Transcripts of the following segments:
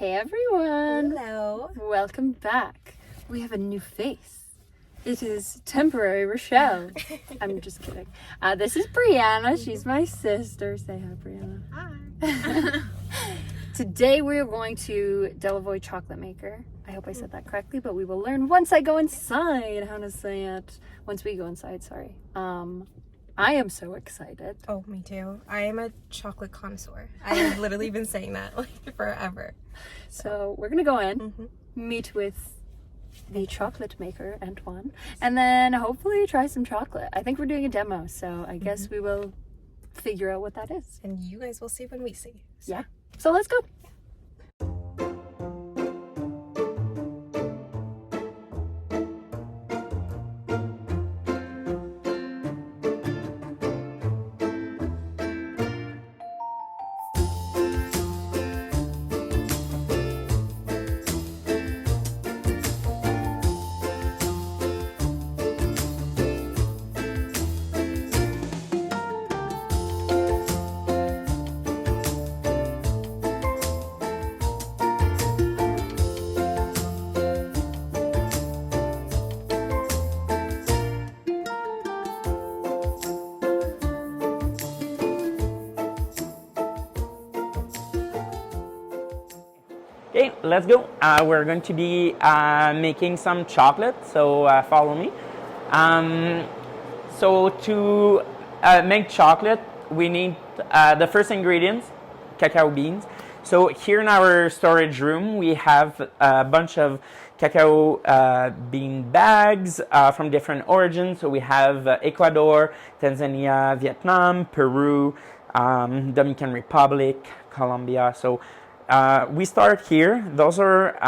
Hey everyone! Hello. Welcome back. We have a new face. It is temporary Rochelle. I'm just kidding. This is Brianna. She's my sister. Say hi, Brianna. Hi. Today we are going to Delavoye Chocolate Maker. I hope I said that correctly, but we will learn once I go inside how to say it. Once we go inside, sorry. I am so excited. Oh, me too. I am a chocolate connoisseur. I have literally been saying that like forever. So we're gonna go in, meet with the chocolate maker, Antoine, and then hopefully try some chocolate. I think we're doing a demo, so I guess we will figure out what that is. And you guys will see when we see. So. Yeah. So let's go. Okay, let's go. We're going to be making some chocolate, so follow me. So to make chocolate, we need the first ingredients, cacao beans. So here in our storage room, we have a bunch of cacao bean bags from different origins. So we have Ecuador, Tanzania, Vietnam, Peru, Dominican Republic, Colombia. So we start here. Those are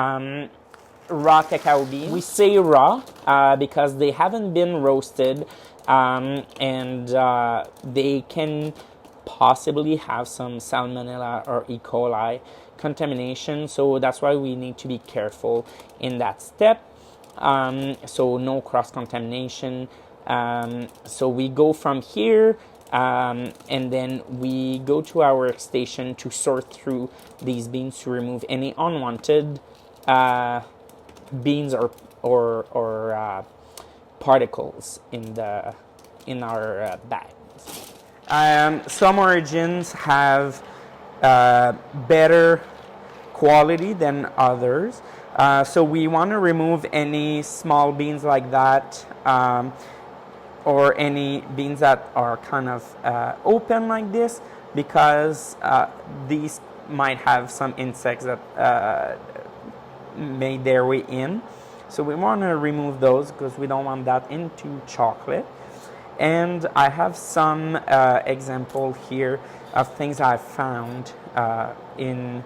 raw cacao beans. We say raw because they haven't been roasted and they can possibly have some salmonella or E. coli contamination. So that's why we need to be careful in that step. So no cross-contamination. So we go from here. And then we go to our workstation to sort through these beans to remove any unwanted beans or particles in our bags. Some origins have better quality than others, so we want to remove any small beans like that. Or any beans that are kind of open like this, because these might have some insects that made their way in. So we want to remove those because we don't want that into chocolate. And I have some example here of things I've found in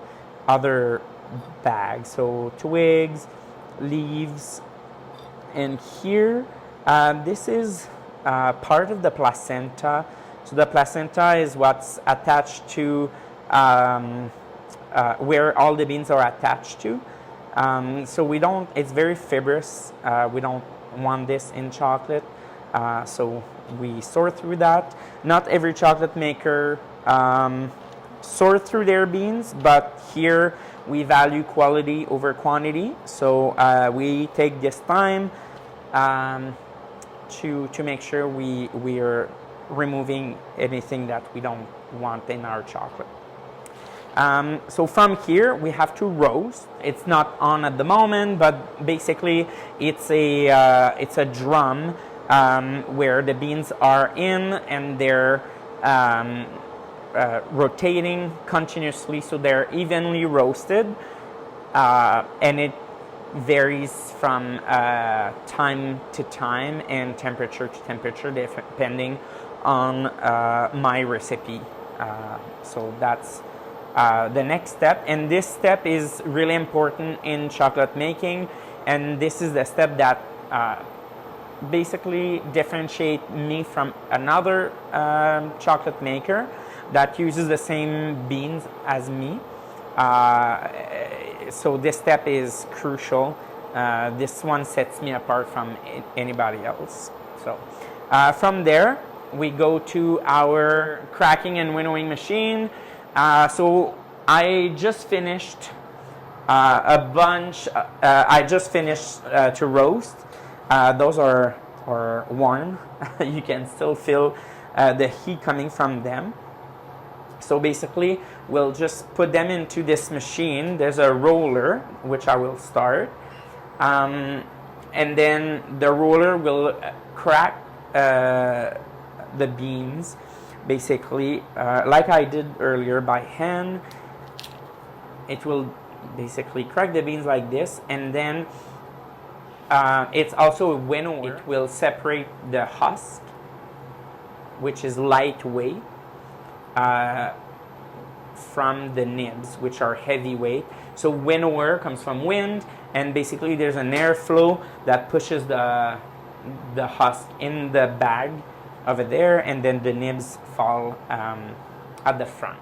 other bags. So twigs, leaves, and here this is part of the placenta. So the placenta is what's attached to where all the beans are attached to. So we don't, it's very fibrous. We don't want this in chocolate. So we sort through that. Not every chocolate maker sort through their beans, but here we value quality over quantity. So we take this time to make sure we are removing anything that we don't want in our chocolate. So from here we have to roast. It's not on at the moment, but basically it's a drum where the beans are in and they're rotating continuously, so they're evenly roasted, and it varies from time to time and temperature to temperature depending on my recipe. So that's the next step, and this step is really important in chocolate making, and this is the step that basically differentiate me from another chocolate maker that uses the same beans as me. So this step is crucial. This one sets me apart from anybody else. So from there, we go to our cracking and winnowing machine. So I just finished A bunch, I just finished to roast. Those are warm. You can still feel the heat coming from them. So basically, we'll just put them into this machine. There's a roller, which I will start. And then the roller will crack the beans, basically, like I did earlier by hand. It will basically crack the beans like this, and then it's also a winnower. It will separate the husk, which is lightweight, from the nibs, which are heavyweight. So winnower comes from wind, and basically there's an airflow that pushes the husk in the bag over there, and then the nibs fall at the front.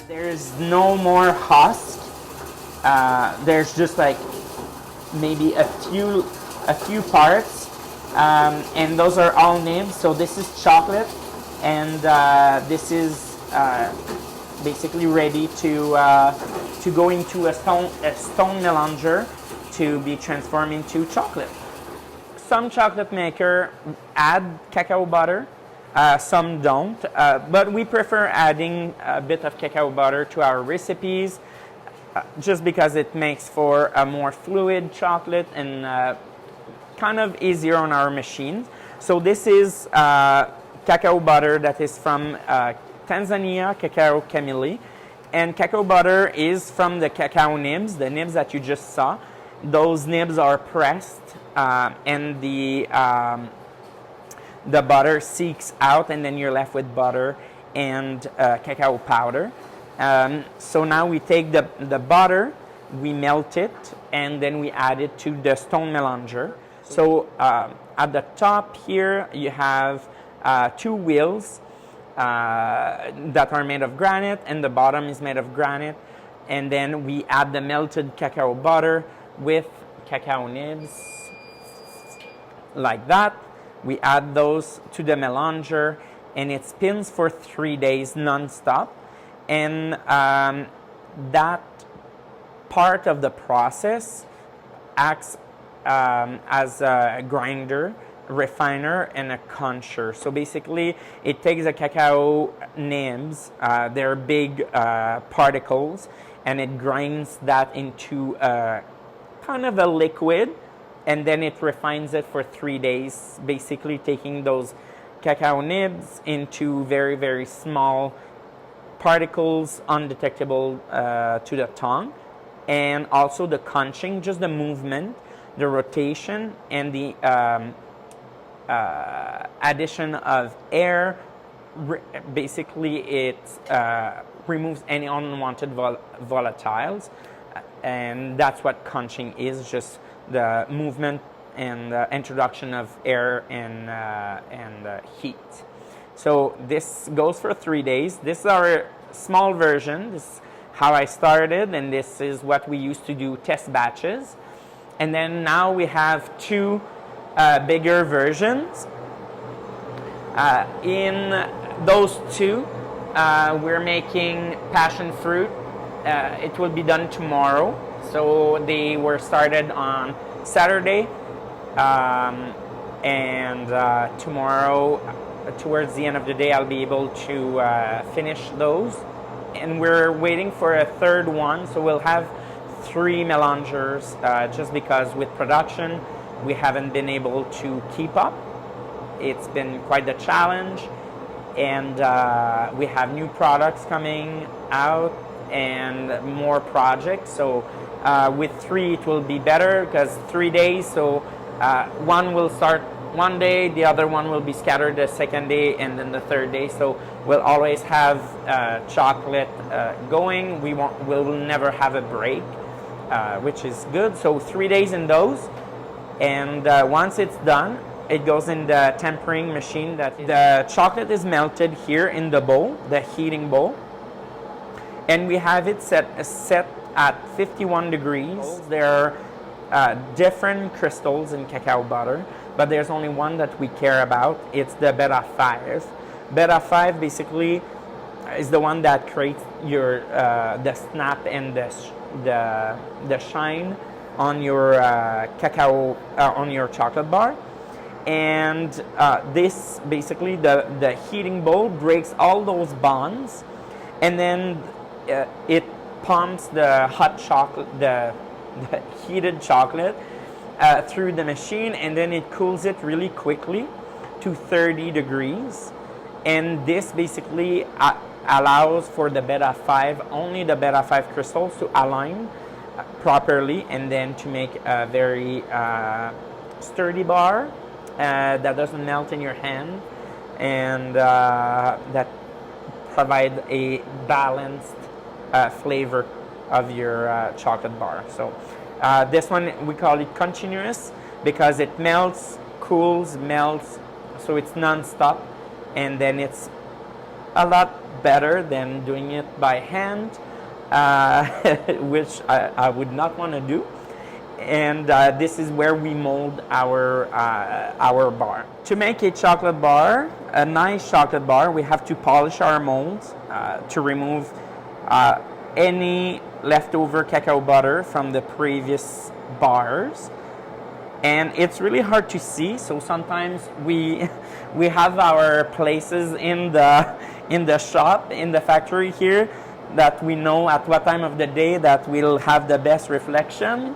There's no more husk. There's just like maybe a few parts, and those are all nibs. So this is chocolate, and this is basically ready to go into a stone melanger to be transformed into chocolate. Some chocolate makers add cacao butter. Some don't, but we prefer adding a bit of cacao butter to our recipes just because it makes for a more fluid chocolate and kind of easier on our machines. So this is cacao butter that is from Tanzania, cacao cameli, and cacao butter is from the cacao nibs, the nibs that you just saw. Those nibs are pressed and the butter seeks out, and then you're left with butter and cacao powder. So now we take the butter, we melt it, and then we add it to the stone melanger. So at the top here you have two wheels that are made of granite, and the bottom is made of granite. And then we add the melted cacao butter with cacao nibs, like that. We add those to the melanger, and it spins for 3 days non-stop. And that part of the process acts as a grinder, refiner, and a concher. So basically, it takes the cacao nibs, they're big particles, and it grinds that into kind of a liquid, and then it refines it for 3 days, basically taking those cacao nibs into very, very small particles, undetectable to the tongue, and also the conching, just the movement, the rotation, and the addition of air. Basically, it removes any unwanted volatiles, and that's what conching is, just the movement and the introduction of air and heat. So this goes for 3 days. This is our small version. This is how I started, and this is what we used to do test batches. And then now we have two bigger versions. In those two, we're making passion fruit. It will be done tomorrow. So they were started on Saturday, and tomorrow, towards the end of the day, I'll be able to finish those. And we're waiting for a third one, so we'll have 3 melangers, just because with production we haven't been able to keep up. It's been quite the challenge, and we have new products coming out and more projects. So with 3 it will be better, because 3 days, so one will start one day, the other one will be scattered the second day, and then the third day. So we'll always have chocolate going. We'll never have a break, which is good. So 3 days in those, and once it's done, it goes in the tempering machine. The chocolate is melted here in the bowl, the heating bowl, and we have it set at 51 degrees. There are different crystals in cacao butter, but there's only one that we care about. It's the Berta 5. Berta 5 basically is the one that creates your the snap and the shine on your cacao on your chocolate bar. And this basically the heating bowl breaks all those bonds, and then it pumps the hot chocolate, the heated chocolate through the machine, and then it cools it really quickly to 30 degrees. And this basically allows for the Beta 5, only the Beta 5 crystals to align properly, and then to make a very sturdy bar that doesn't melt in your hand, and that provide a balanced flavor of your chocolate bar. So this one, we call it continuous because it melts, cools, melts, so it's non-stop, and then it's a lot better than doing it by hand, which I would not want to do. And this is where we mold our bar. To make a chocolate bar, a nice chocolate bar, we have to polish our molds to remove any leftover cacao butter from the previous bars. And it's really hard to see, so sometimes we have our places in the shop, in the factory here, that we know at what time of the day that we'll have the best reflection.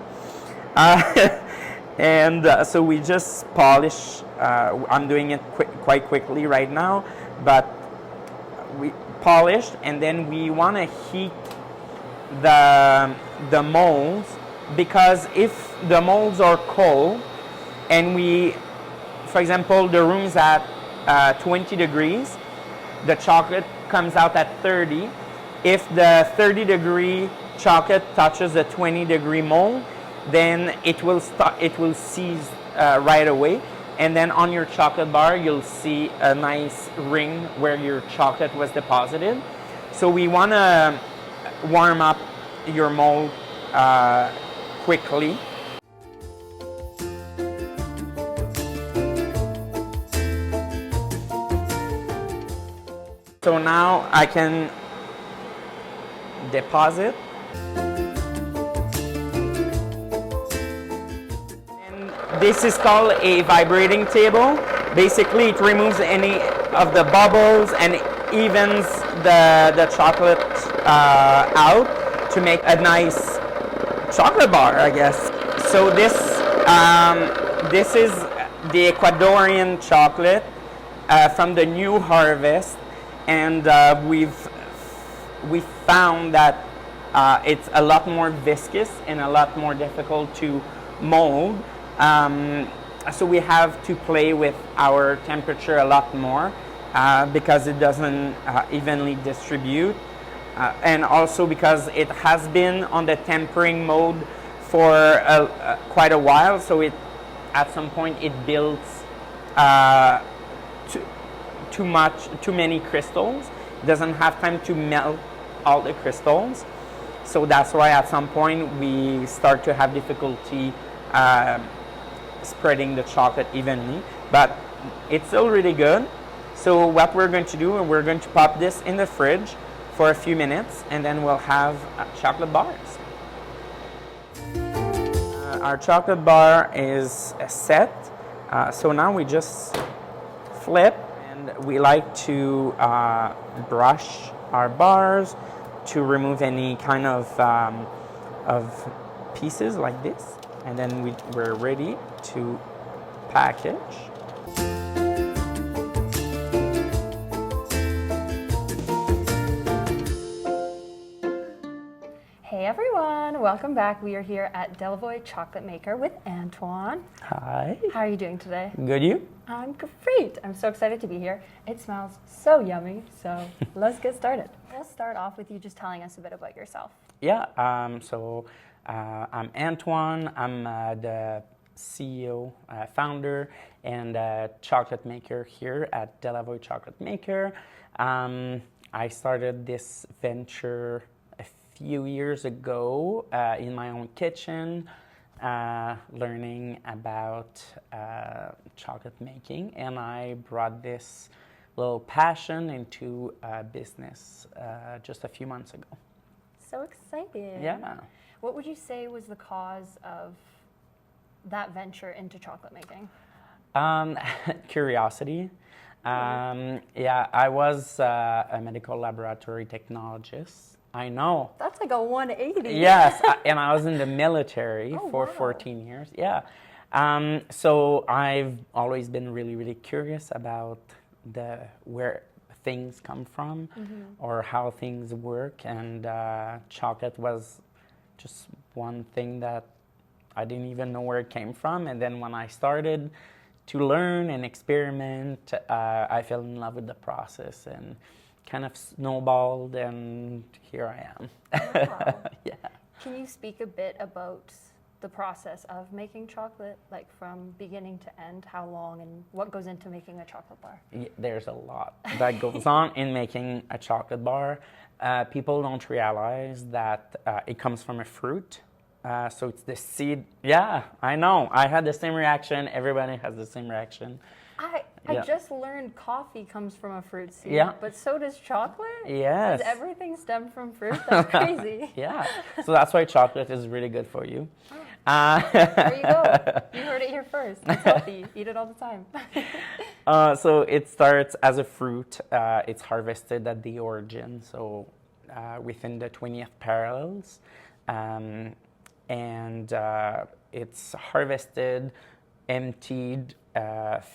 And so we just polish. I'm doing it quite quickly right now, but we polished, and then we want to heat the molds, because if the molds are cold and we, for example, the room's at 20 degrees, the chocolate comes out at 30. If the 30-degree chocolate touches the 20-degree mold, then it will seize right away, and then on your chocolate bar you'll see a nice ring where your chocolate was deposited. So we want to warm up your mold quickly. So now I can deposit. This is called a vibrating table. Basically, it removes any of the bubbles and evens the chocolate out to make a nice chocolate bar, I guess. So this is the Ecuadorian chocolate from the new harvest, and we found that it's a lot more viscous and a lot more difficult to mold. So we have to play with our temperature a lot more because it doesn't evenly distribute, and also because it has been on the tempering mode for quite a while, so at some point it builds too many crystals. It doesn't have time to melt all the crystals, so that's why at some point we start to have difficulty spreading the chocolate evenly, but it's still really good. So what we're going to do, we're going to pop this in the fridge for a few minutes, and then we'll have chocolate bars. Our chocolate bar is set, so now we just flip, and we like to brush our bars to remove any kind of pieces like this, and then we're ready to package. Hey everyone, welcome back. We are here at Delavoye Chocolate Maker with Antoine. Hi. How are you doing today? Good, you? I'm great. I'm so excited to be here. It smells so yummy, so let's get started. We'll start off with you just telling us a bit about yourself. Yeah, so I'm Antoine. I'm the CEO, founder, and chocolate maker here at Delavoye Chocolate Maker. I started this venture a few years ago in my own kitchen, learning about chocolate making, and I brought this little passion into business just a few months ago. So exciting. Yeah. What would you say was the cause of that venture into chocolate making? Curiosity. Yeah, I was a medical laboratory technologist. I know. That's like a 180. Yes, and I was in the military for wow. 14 years. Yeah. So I've always been really, really curious about where things come from or how things work, and chocolate was just one thing that I didn't even know where it came from. And then when I started to learn and experiment, I fell in love with the process and kind of snowballed, and here I am. Wow. Yeah. Can you speak a bit about the process of making chocolate, like from beginning to end, how long and what goes into making a chocolate bar? There's a lot that goes on in making a chocolate bar. People don't realize that it comes from a fruit. So it's the seed. Yeah, I know. I had the same reaction. Everybody has the same reaction. I just learned coffee comes from a fruit seed, Yeah. but so does chocolate? Yes. Does everything stem from fruit? That's crazy. Yeah. So that's why chocolate is really good for you. There you go. You heard it here first. It's healthy. Eat it all the time. So it starts as a fruit. It's harvested at the origin, so within the 20th parallels. And it's harvested, emptied,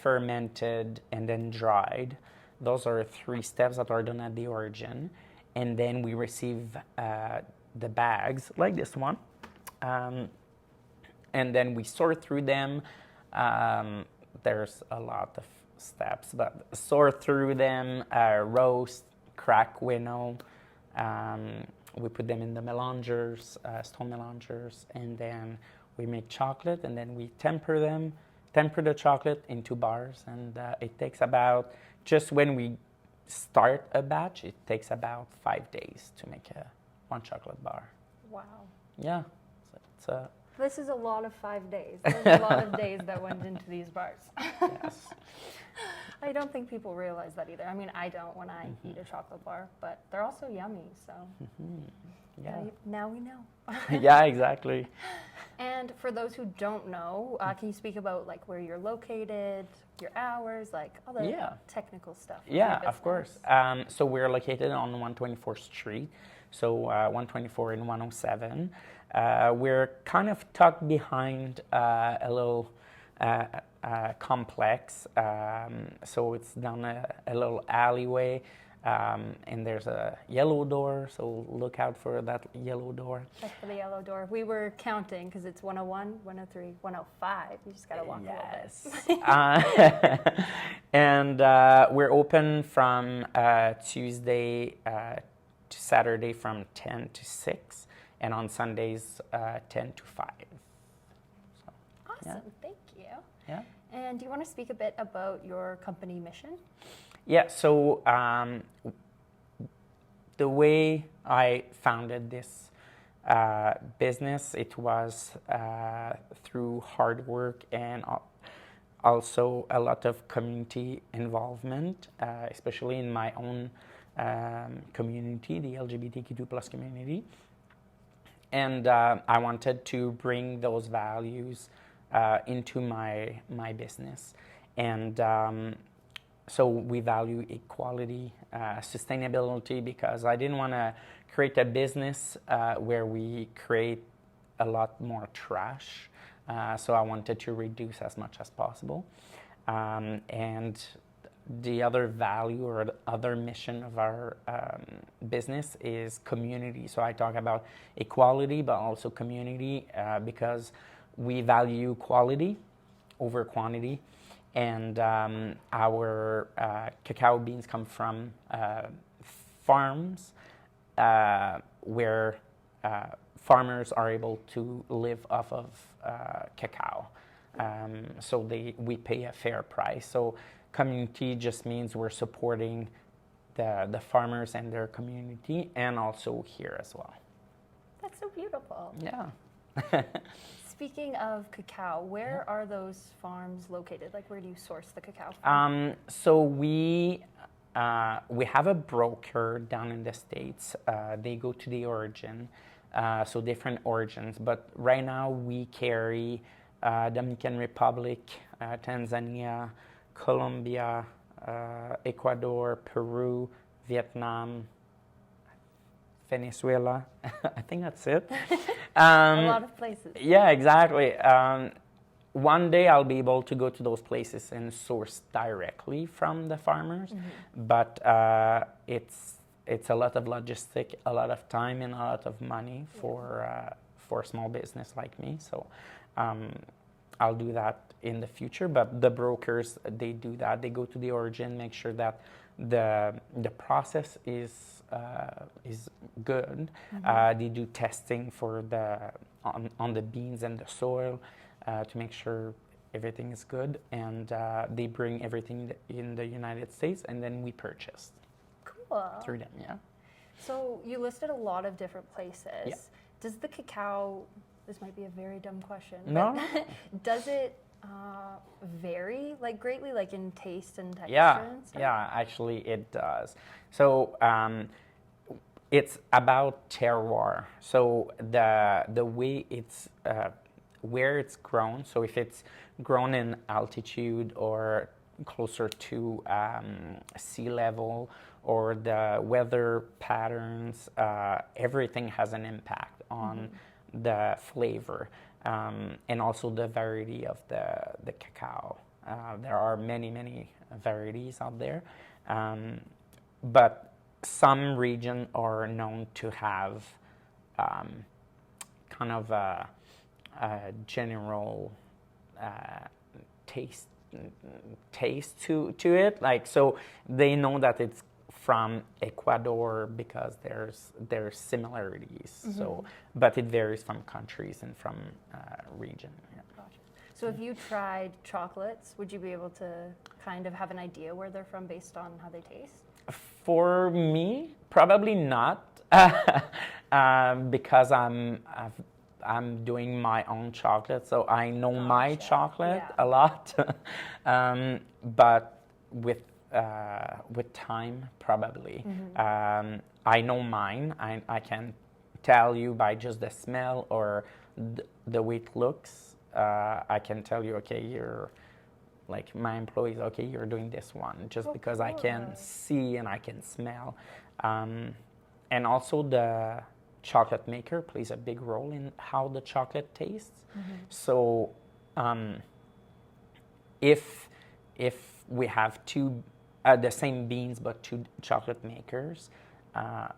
fermented, and then dried. Those are 3 steps that are done at the origin. And then we receive the bags, like this one. And then we sort through them. There's a lot of steps, but sort through them, roast, crack, winnow. We put them in the melangers, stone melangers, and then we make chocolate, and then we temper the chocolate into bars, and it takes about, just when we start a batch, it takes about 5 days to make one chocolate bar. Wow. Yeah. So This is a lot of 5 days. There's a lot of days that went into these bars. yes. I don't think people realize that either. I mean, I don't when I eat a chocolate bar, but they're also yummy, so Yeah. now we know. Yeah, exactly. And for those who don't know, can you speak about like where you're located, your hours, like all the technical stuff? Of Yeah, your of course. So we're located on 124th Street, so 124 and 107. We're kind of tucked behind a little complex, so it's down a little alleyway, and there's a yellow door, so look out for that yellow door. Check for the yellow door. We were counting because it's 101, 103, 105. You just got to walk a little bit. And we're open from Tuesday to Saturday from 10 to 6, and on Sundays 10 to 5. So, Awesome, thank you. Yeah. And do you want to speak a bit about your company mission? Yeah, so the way I founded this business, it was through hard work and also a lot of community involvement, especially in my own community, the LGBTQ2+ community. And I wanted to bring those values into my business. And so we value equality, sustainability, because I didn't want to create a business where we create a lot more trash. So I wanted to reduce as much as possible. And the other value or the other mission of our business is community. So I talk about equality, but also community, because we value quality over quantity. And our cacao beans come from farms where farmers are able to live off of cacao. So we pay a fair price. So community just means we're supporting the farmers and their community, and also here as well. That's so beautiful. Yeah. Speaking of cacao, where are those farms located? Like, where do you source the cacao from? So we we have a broker down in the States. They go to the origin, so different origins. But right now we carry Dominican Republic, Tanzania, Colombia, Ecuador, Peru, Vietnam, Venezuela. I think that's it. A lot of places. Yeah, exactly. One day I'll be able to go to those places and source directly from the farmers, but it's a lot of logistic, a lot of time, and a lot of money for a small business like me. So I'll do that in the future. But the brokers, they do that. They go to the origin, make sure that the process is good. They do testing for on the beans and the soil. To make sure everything is good, and they bring everything in the United States, and then we purchase through them. Yeah. So you listed a lot of different places. Yeah. Does the cacao? This might be a very dumb question. No. Does it vary like greatly, like in taste and texture? Yeah. And stuff? Yeah. Actually, it does. So it's about terroir. So the way it's where it's grown. So if it's grown in altitude or closer to sea level, or the weather patterns, everything has an impact on the flavor, and also the variety of the cacao. There are many varieties out there, but some regions are known to have kind of a general taste to it, like, so they know that it's from Ecuador because there's similarities. So, but it varies from countries and from region. Yeah. Gotcha. So if you tried chocolates, would you be able to kind of have an idea where they're from based on how they taste? For me, probably not, because I'm doing my own chocolate, so I know my chocolate a lot. But with time, probably. I know mine. I can tell you by just the smell or the way it looks. I can tell you, okay, you're like my employees. Okay, you're doing this one just because I can see and I can smell, and also the chocolate maker plays a big role in how the chocolate tastes. So if we have two the same beans but two chocolate makers,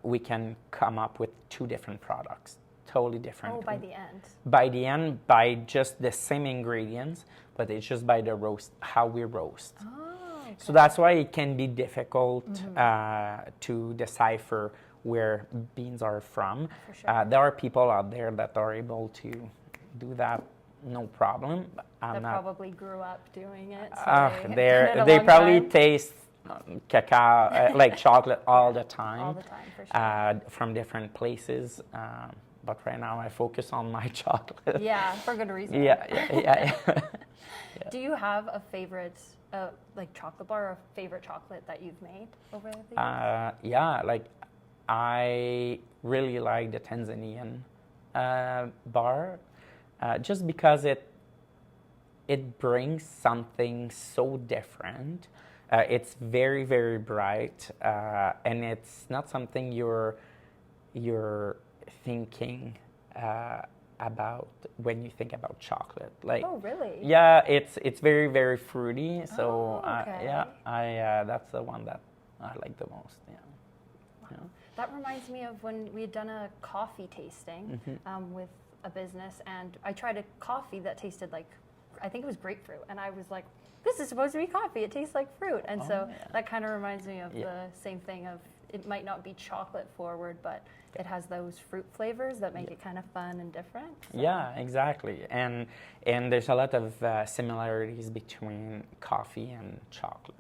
we can come up with two different products, totally different. Oh, by the end. By the end, by just the same ingredients, but it's just by the roast, how we roast. Oh, okay. So that's why it can be difficult to decipher where beans are from. For sure. There are people out there that are able to do that, no problem. That probably grew up doing it. So they probably taste cacao, like chocolate all the time. All the time, for sure. From different places. But right now I focus on my chocolate. Yeah, for good reason. Yeah. Do you have a favorite, like chocolate bar, or a favorite chocolate that you've made over the years? Yeah, like I really like the Tanzanian bar, just because it brings something so different. It's very, very bright, and it's not something you're thinking about when you think about chocolate. Like, oh, really? Yeah, it's very, very fruity. So okay. that's the one that I like the most. Yeah. Wow. Yeah. That reminds me of when we had done a coffee tasting with a business, and I tried a coffee that tasted like, I think it was grapefruit, and I was like, this is supposed to be coffee, it tastes like fruit. And that kind of reminds me of the same thing of, it might not be chocolate forward, but it has those fruit flavors that make it kind of fun and different. So. Yeah, exactly. And there's a lot of similarities between coffee and chocolate.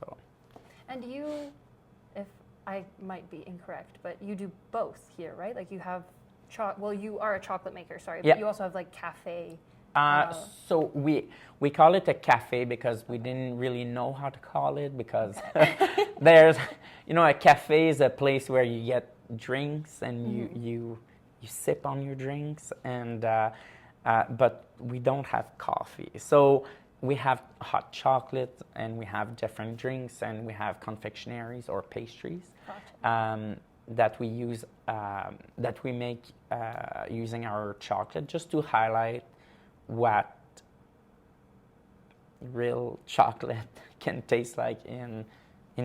So. And you, if I might be incorrect, but you do both here, right? Like you have, well, you are a chocolate maker, sorry, but you also have like cafe So we call it a cafe because we didn't really know how to call it because there's, a cafe is a place where you get drinks and you sip on your drinks and but we don't have coffee. So we have hot chocolate and we have different drinks and we have confectionaries or pastries. Gotcha. That we use, that we make using our chocolate, just to highlight what real chocolate can taste like in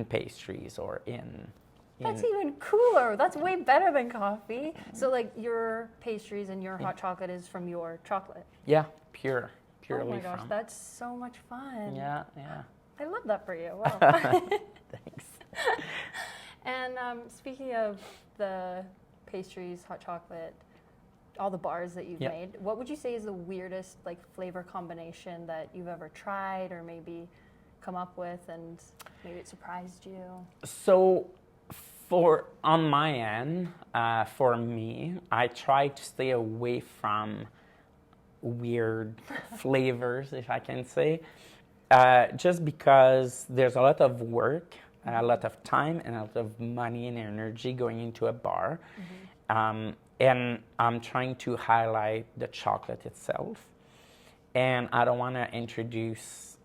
pastries or in. That's even cooler. That's way better than coffee. So like your pastries and your hot chocolate is from your chocolate. Yeah, purely Oh my gosh, from. that's so much fun. Yeah. I love that for you. Wow. Thanks. And speaking of the pastries, hot chocolate, all the bars that you've made, what would you say is the weirdest like flavor combination that you've ever tried or maybe come up with and maybe it surprised you? So on my end, for me, I try to stay away from weird flavors, if I can say, just because there's a lot of work, a lot of time, and a lot of money and energy going into a bar. And I'm trying to highlight the chocolate itself. And I don't want to introduce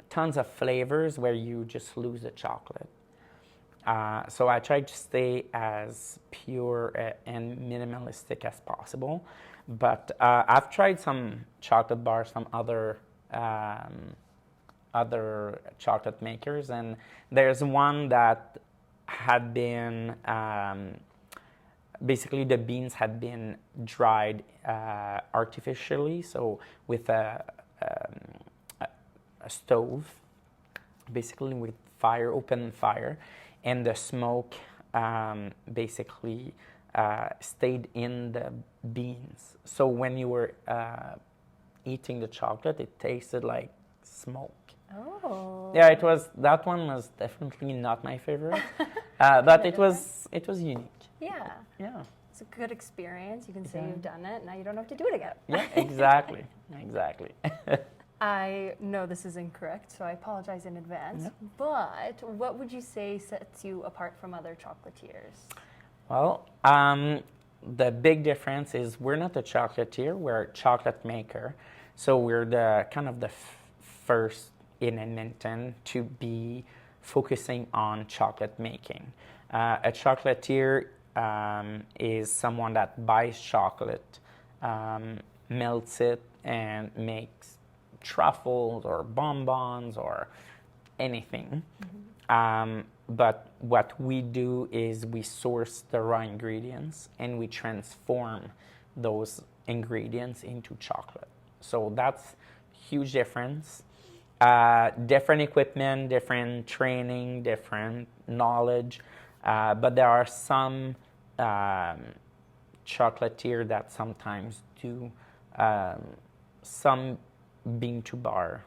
tons of flavors where you just lose the chocolate. So I try to stay as pure and minimalistic as possible. But I've tried some chocolate bars from other chocolate makers, and there's one that had been basically the beans had been dried artificially, so with a stove, basically with open fire, and the smoke basically stayed in the beans. So when you were eating the chocolate, it tasted like smoke. Oh. Yeah, that one was definitely not my favorite, but it was unique. Yeah. Yeah. It's a good experience. You can say you've done it. Now you don't have to do it again. Yeah, exactly. I know this is incorrect, so I apologize in advance. Yep. But what would you say sets you apart from other chocolatiers? Well, the big difference is we're not a chocolatier, we're a chocolate maker. So we're the kind of the first in Edmonton to be focusing on chocolate making. A chocolatier is someone that buys chocolate, melts it, and makes truffles or bonbons or anything. But what we do is we source the raw ingredients and we transform those ingredients into chocolate. So that's huge difference. Different equipment, different training, different knowledge. But there are some chocolatier that sometimes do some bean to bar.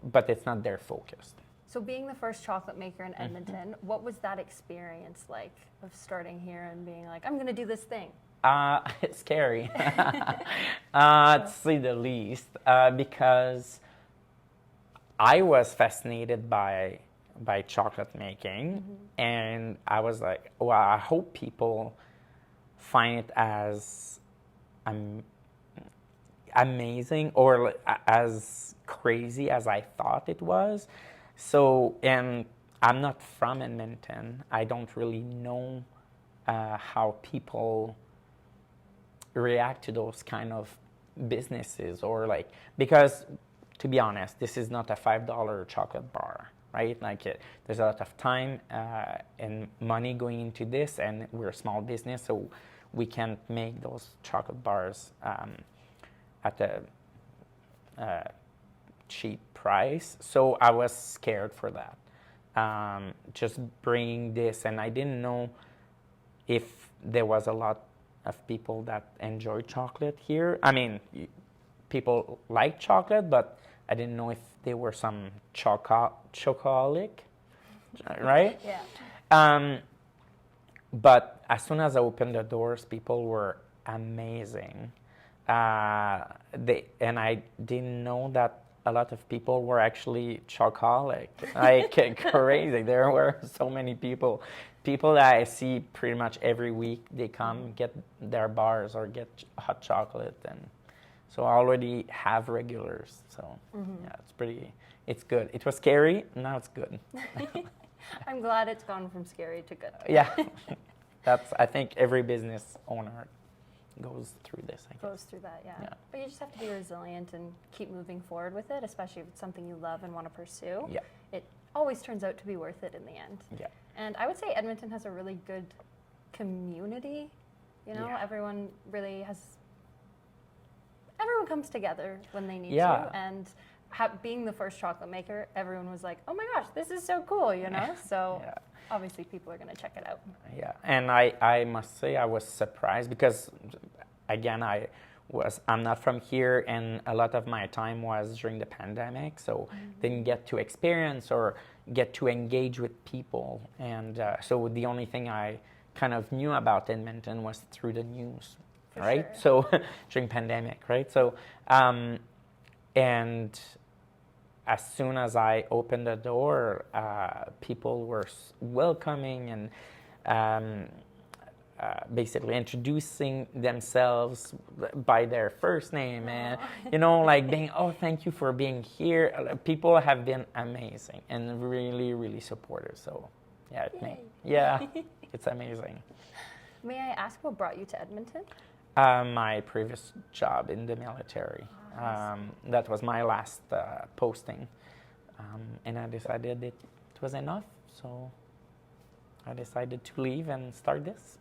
But it's not their focus. So being the first chocolate maker in Edmonton, what was that experience like of starting here and being like, I'm going to do this thing? It's scary, to say the least, because I was fascinated by chocolate making, and I was like, well, I hope people find it as amazing or as crazy as I thought it was. So, and I'm not from Edmonton. I don't really know how people react to those kind of businesses, or like, because to be honest, this is not a $5 chocolate bar, right? Like there's a lot of time and money going into this, and we're a small business, so we can't make those chocolate bars at a cheap price. So I was scared for that, just bringing this, and I didn't know if there was a lot of people that enjoy chocolate here. I mean, people like chocolate, but I didn't know if there were some chocoholic, right? Yeah. But as soon as I opened the doors, people were amazing. and I didn't know that a lot of people were actually chocoholic. Like crazy. There were so many people that I see pretty much every week. They come get their bars or get hot chocolate, and so I already have regulars. So yeah, it's good. It was scary. Now it's good. I'm glad it's gone from scary to good. Yeah, I think every business owner goes through this. I guess. Goes through that, yeah. But you just have to be resilient and keep moving forward with it, especially if it's something you love and want to pursue. Yeah. It always turns out to be worth it in the end. Yeah. And I would say Edmonton has a really good community. You know, everyone comes together when they need to. And being the first chocolate maker, everyone was like, oh my gosh, this is so cool, you know? So obviously people are going to check it out. Yeah, and I must say I was surprised because, again, I'm not from here, and a lot of my time was during the pandemic, so didn't get to experience or get to engage with people. And so the only thing I kind of knew about Edmonton was through the news, right? Sure. So during pandemic, right? So, and as soon as I opened the door, people were welcoming and basically introducing themselves by their first name, and like being, oh, thank you for being here. People have been amazing and really, really supportive. So it's amazing. May I ask what brought you to Edmonton? My previous job in the military. That was my last posting, and I decided it was enough, so I decided to leave and start this.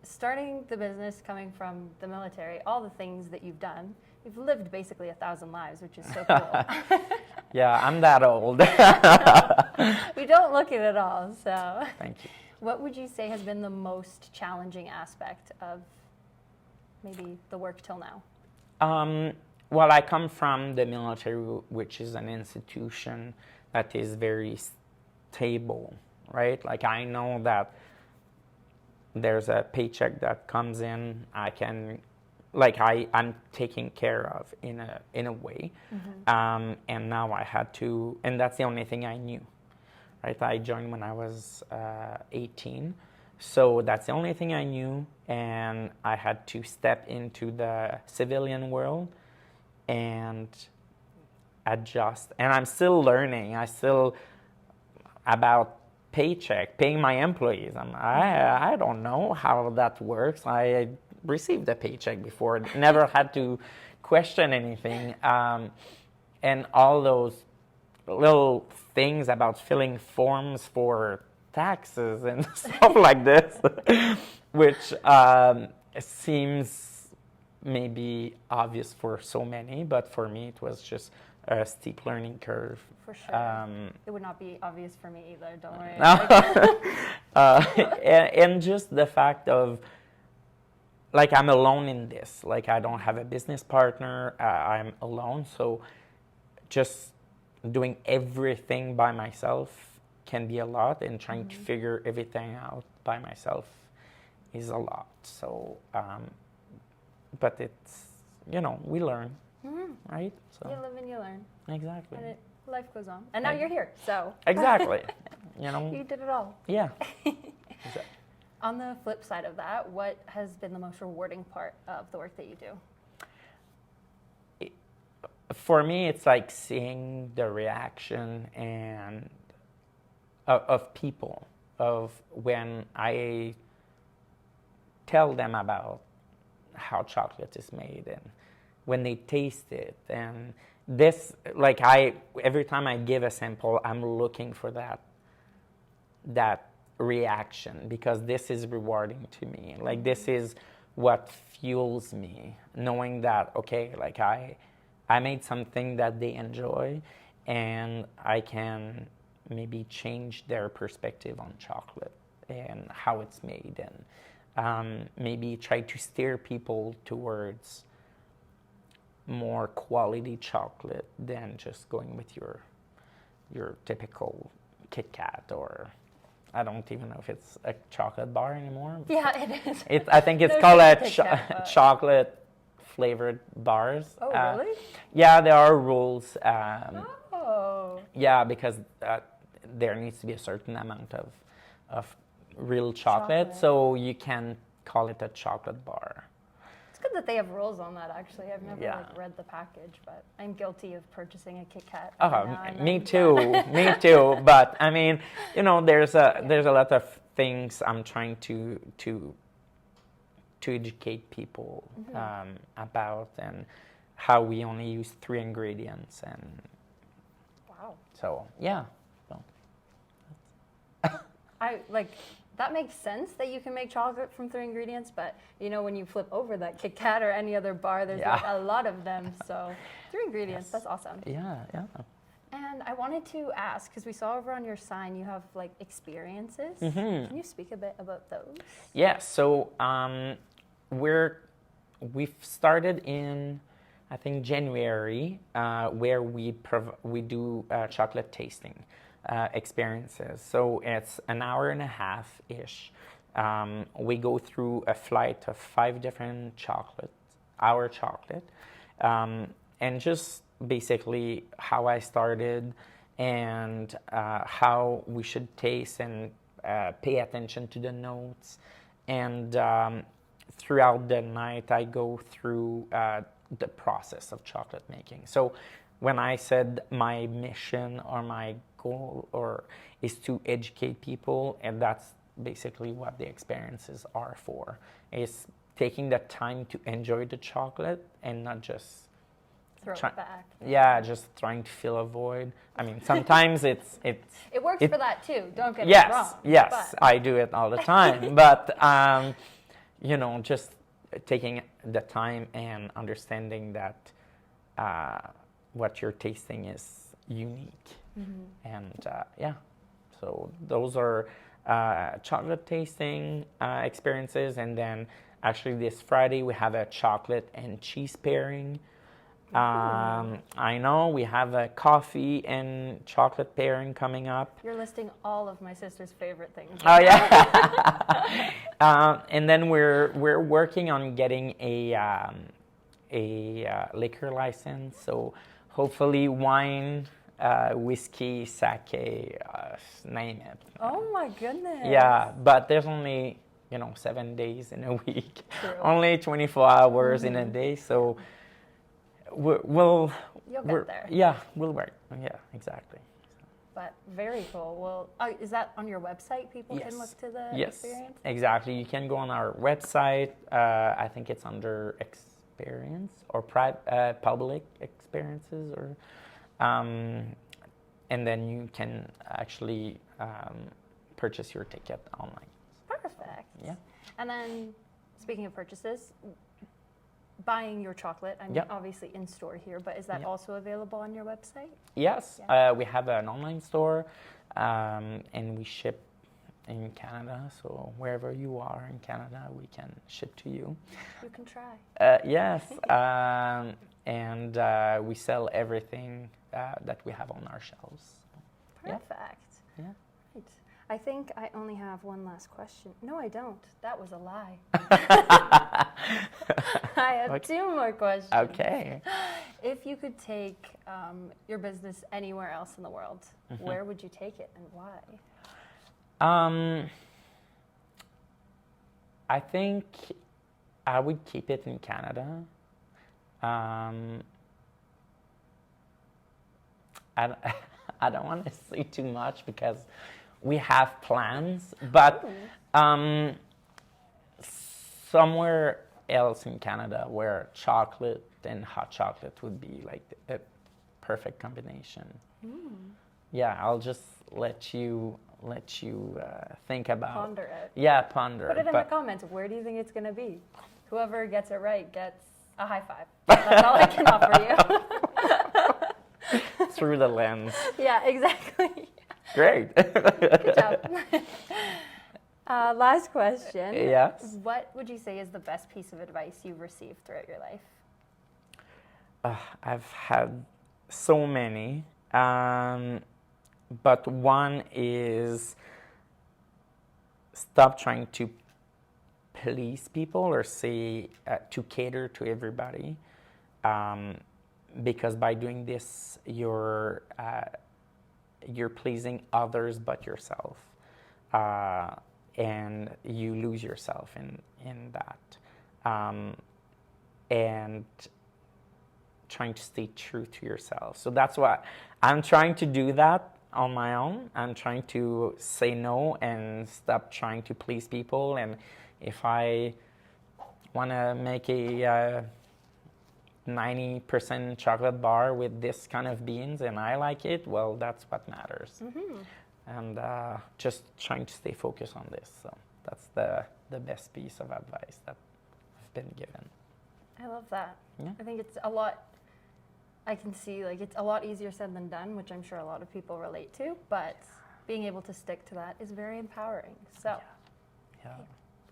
Starting the business, coming from the military, all the things that you've done, you've lived basically 1,000 lives, which is so cool. Yeah, I'm that old. We don't look it at all, so. Thank you. What would you say has been the most challenging aspect of maybe the work till now? Well, I come from the military, which is an institution that is very stable, right? Like, I know that there's a paycheck that comes in. I'm taken care of in a way. And now I had to, and that's the only thing I knew, right? I joined when I was 18. So that's the only thing I knew, and I had to step into the civilian world and adjust. And I'm still learning. About paying my employees. I don't know how that works. I received a paycheck before, never had to question anything. And all those little things about filling forms for taxes and stuff like this, which seems maybe obvious for so many, but for me it was just a steep learning curve. For sure. It would not be obvious for me either, don't worry. And just the fact of, like, I'm alone in this. Like, I don't have a business partner. I'm alone, so just doing everything by myself can be a lot, and trying to figure everything out by myself is a lot. So, but it's, we learn, right? So you live and you learn. Exactly. And life goes on. And now you're here, so. Exactly. You did it all. Yeah. Exactly. On the flip side of that, what has been the most rewarding part of the work that you do? For me, it's like seeing the reaction and of people, of when I tell them about how chocolate is made, and when they taste it. And this, like, every time I give a sample, I'm looking for that reaction, because this is rewarding to me. Like, this is what fuels me, knowing that, okay, like, I made something that they enjoy, and I can maybe change their perspective on chocolate and how it's made, and maybe try to steer people towards more quality chocolate than just going with your typical Kit Kat, or I don't even know if it's a chocolate bar anymore. Yeah, it is. I think it's called a chocolate flavored bars. Oh, really? Yeah, there are rules. Oh. Yeah, because there needs to be a certain amount of real chocolate, so you can call it a chocolate bar. It's good that they have rules on that, actually. I've never Yeah. like read the package, but I'm guilty of purchasing a Kit Kat. Me too, me too. But I mean, you know, there's a lot of things I'm trying to educate people about, and how we only use 3 ingredients, and Wow. so yeah. I like that makes sense that you can make chocolate from 3 ingredients, but you know when you flip over that Kit Kat or any other bar, there's like a lot of them. So 3 ingredients, that's awesome. Yeah. And I wanted to ask, because we saw over on your sign you have like experiences. Mm-hmm. Can you speak a bit about those? Yeah. So we've started in, I think, January, where we do chocolate tasting experiences. So it's an hour and a half ish. We go through a flight of 5 different our chocolate, and just basically how I started, and how we should taste and pay attention to the notes. And throughout the night, I go through the process of chocolate making. So when I said my mission or my goal is to educate people, and that's basically what the experiences are for, is taking the time to enjoy the chocolate and not just Throw it back. Yeah, just trying to fill a void. I mean, sometimes it works for that too. Don't get me wrong. Yes, but. I do it all the time. But you know, just taking the time and understanding that what you're tasting is unique. And so those are chocolate tasting experiences. And then actually this Friday we have a chocolate and cheese pairing. I know we have a coffee and chocolate pairing coming up. You're listing all of my sister's favorite things. Oh yeah. And then we're working on getting a liquor license. So hopefully wine, whiskey, sake, name it. Oh my goodness. Yeah, but there's only 7 days in a week. True. Only 24 hours in a day. So you'll get there. Yeah, we'll work. Yeah, exactly. But very cool. Well, is that on your website? People can look to the experience? Exactly. You can go on our website. I think it's under experience or public experiences, or and then you can actually purchase your ticket online. Perfect. Yeah. And then, speaking of purchases, buying your chocolate, I'm obviously in store here, but is that also available on your website? Yes, we have an online store, and we ship in Canada. So wherever you are in Canada, we can ship to you. You can try. Yes, and we sell everything that we have on our shelves. Perfect. Yeah. Right. I think I only have one last question. No, I don't. That was a lie. I have 2 more questions. Okay. If you could take your business anywhere else in the world, where would you take it and why? I think I would keep it in Canada. I don't want to say too much because we have plans, but somewhere else in Canada where chocolate and hot chocolate would be like a perfect combination. Yeah, I'll just let you think about. Ponder it. Yeah, ponder. Put it in the comments. Where do you think it's going to be? Whoever gets it right gets a high five. That's all I can offer you. Through the lens. Yeah, exactly. Great. Good job. Last question. Yes. What would you say is the best piece of advice you've received throughout your life? I've had so many, but one is stop trying to please people or say to cater to everybody, because by doing this, you're pleasing others but yourself, and you lose yourself in that, and trying to stay true to yourself. So that's why I'm trying to do that on my own. I'm trying to say no and stop trying to please people. And if I want to make a 90% chocolate bar with this kind of beans and I like it, well, that's what matters. And just trying to stay focused on this. So that's the best piece of advice that I've been given. I love that. Yeah. I think it's a lot, I can see like it's a lot easier said than done, which I'm sure a lot of people relate to, but being able to stick to that is very empowering. So, Yeah.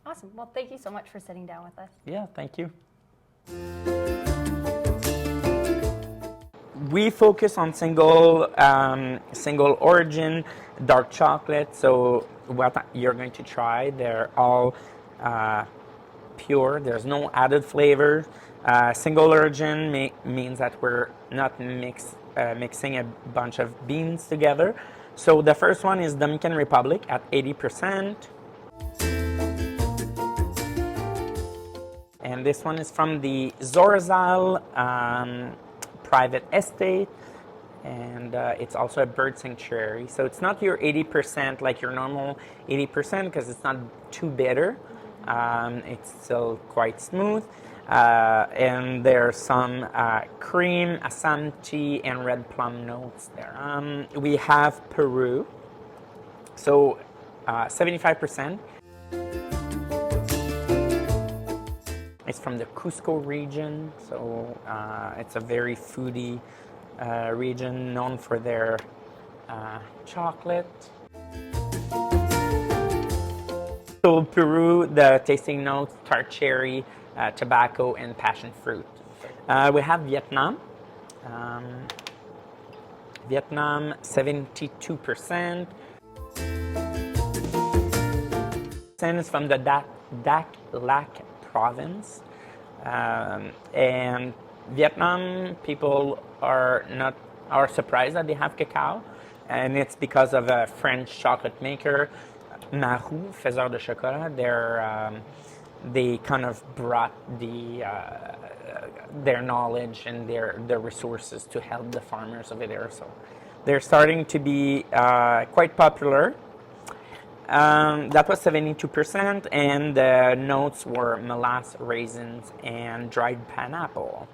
Awesome. Well, thank you so much for sitting down with us. Yeah, thank you. We focus on single origin dark chocolate. So what you're going to try, they're all pure. There's no added flavor. Single origin means that we're not mixing a bunch of beans together. So the first one is Dominican Republic at 80%. And this one is from the Zorzal private estate. And it's also a bird sanctuary. So it's not your 80% like your normal 80% because it's not too bitter. It's still quite smooth. And there's some cream, Assam tea, and red plum notes there. We have Peru, so 75%. It's from the Cusco region, so it's a very foodie region known for their chocolate. So Peru, the tasting notes, tart cherry, tobacco, and passion fruit. We have Vietnam. Vietnam, 72%. And it's from the Dak Lac province. And Vietnam people are surprised that they have cacao. And it's because of a French chocolate maker, Marou, faiseur de chocolat. They kind of brought their knowledge and their resources to help the farmers over there. So they're starting to be quite popular. That was 72%, and the notes were molasses, raisins, and dried pineapple.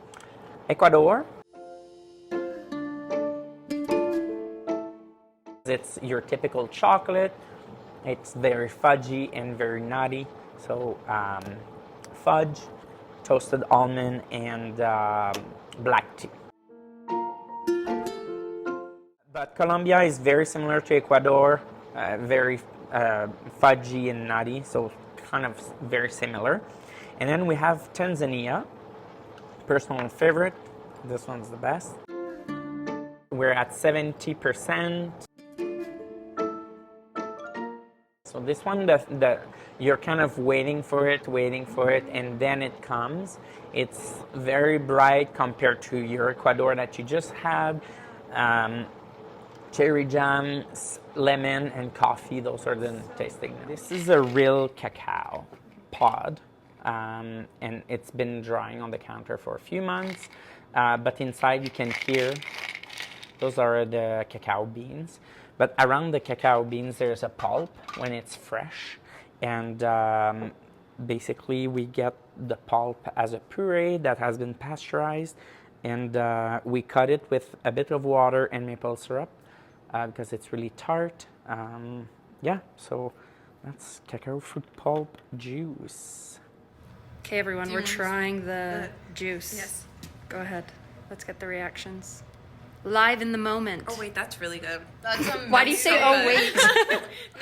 Ecuador. It's your typical chocolate. It's very fudgy and very nutty. So fudge, toasted almond, and black tea. But Colombia is very similar to Ecuador, very fudgy and nutty, so kind of very similar. And then we have Tanzania, personal favorite. This one's the best. We're at 70%. So this one, you're kind of waiting for it, and then it comes. It's very bright compared to your Ecuador that you just had. Cherry jam, lemon, and coffee, those are the tasting. This is a real cacao pod, and it's been drying on the counter for a few months, but inside you can hear, those are the cacao beans. But around the cacao beans, there's a pulp when it's fresh. And basically, we get the pulp as a puree that has been pasteurized. And we cut it with a bit of water and maple syrup because it's really tart. Yeah, so that's cacao fruit pulp juice. Okay, everyone, we're trying the juice. Yes. Go ahead. Let's get the reactions. Live in the moment. Oh wait, that's really good. That's Why do you say, oh wait?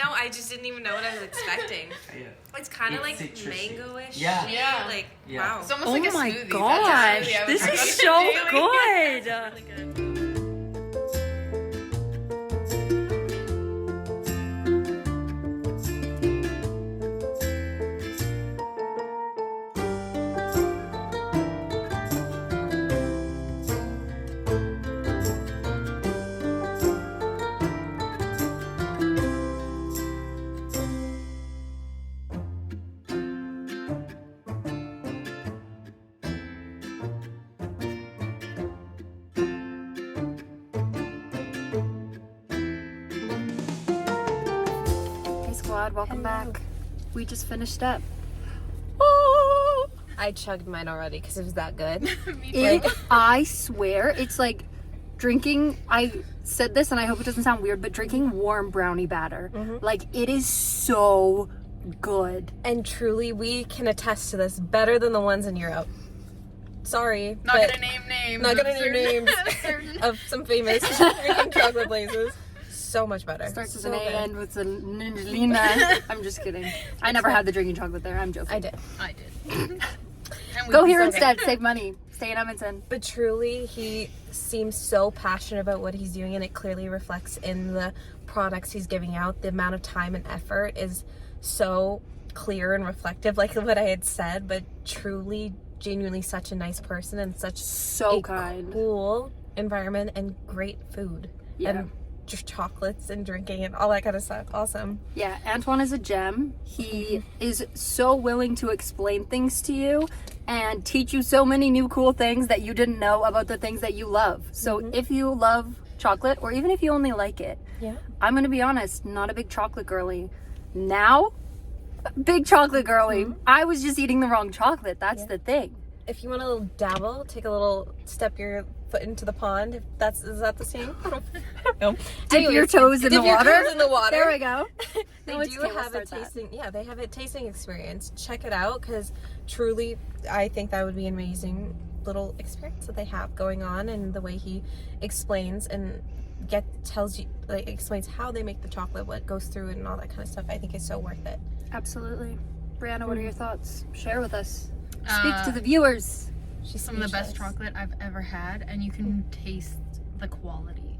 No, I just didn't even know what I was expecting. Yeah. It's kind of like citrusy. mango-ish. Yeah. Yeah. Like, Yeah. wow. It's almost Oh like a my smoothie. gosh, That's this really- is so good. Really good. squad, welcome Hello. back. We just finished up. Oh, I chugged mine already because it was that good. I swear, it's like drinking, I said this and I hope it doesn't sound weird, but drinking warm brownie batter. Like, it is so good. And truly, we can attest to this better than the ones in Europe. Sorry. Not but gonna name names. Not gonna of name certain- names certain- of some famous freaking chocolate places. So much better. Starts with So an A, good. end with a Ninjalina. I'm just kidding. I never had the drinking chocolate there. I'm joking. I did. I did. And we Go here so instead. Save money. Stay in Edmonton. But truly, he seems so passionate about what he's doing, and it clearly reflects in the products he's giving out. The amount of time and effort is so clear and reflective, like what I had said, but truly, genuinely such a nice person and such So a kind. cool environment and great food. Yeah. And just chocolates and drinking and all that kind of stuff. Awesome. Yeah, Antoine is a gem. He is so willing to explain things to you and teach you so many new cool things that you didn't know about the things that you love. So if you love chocolate, or even if you only like it, Yeah. I'm gonna be honest, not a big chocolate girly. Now, big chocolate girly. I was just eating the wrong chocolate. That's the thing. If you want a little dabble, take a little step your foot into the pond. If is that the same? I don't know. Dip your toes in the dip your water. toes in the water. There we go. They No, it's do okay, we'll have a start that. tasting. Yeah, they have a tasting experience. Check it out because truly, I think that would be an amazing little experience that they have going on, and the way he explains and tells you, like, explains how they make the chocolate, what goes through it, and all that kind of stuff. I think is so worth it. Absolutely. Brianna, what are your thoughts? Share with us. Speak to the viewers. She's Some of the best speechless. chocolate I've ever had, and you can taste the quality.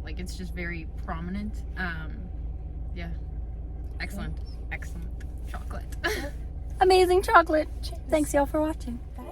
Like, it's just very prominent. Yeah, excellent chocolate. Amazing chocolate. Thanks y'all for watching. Bye.